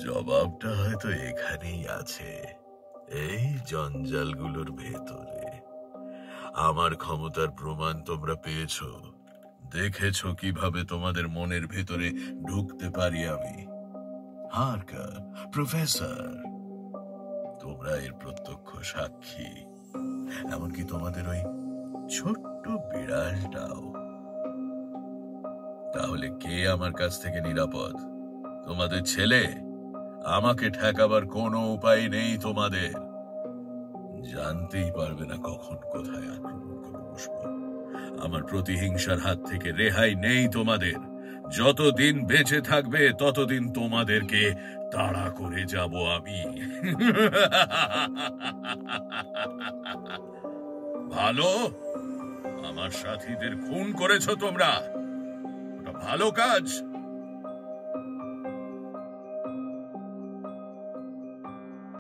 জবাবটা হয়তো এখানেই আছে, এই জঞ্জালগুলোর ভেতরে। আমার ক্ষমতার প্রমাণ তোমরা পেয়েছো, দেখেছো কিভাবে তোমাদের মনের ভেতরে ঢুকতে পারি আমি। হারকার, প্রফেসর, তোমরা এর প্রত্যক্ষ সাক্ষী, এমনকি তোমাদের ওই ছোট্ট বিড়ালটাও। তাহলে কে আমার কাছ থেকে নিরাপদ? তোমাদের ছেলে? আমাকে ঠেকাবার কোনো উপায় নেই তোমাদের। জানতেই পারবে না কখন কোথায় আক্রমণ করে বসবো। আমার প্রতিহিংসার হাত থেকে রেহাই নেই তোমাদের। যতদিন বেঁচে থাকবে ততদিন তোমাদেরকে তাড়া করে যাব আমি। ভালো, আমার সাথীদের খুন করেছো তোমরা, ওটা ভালো কাজ।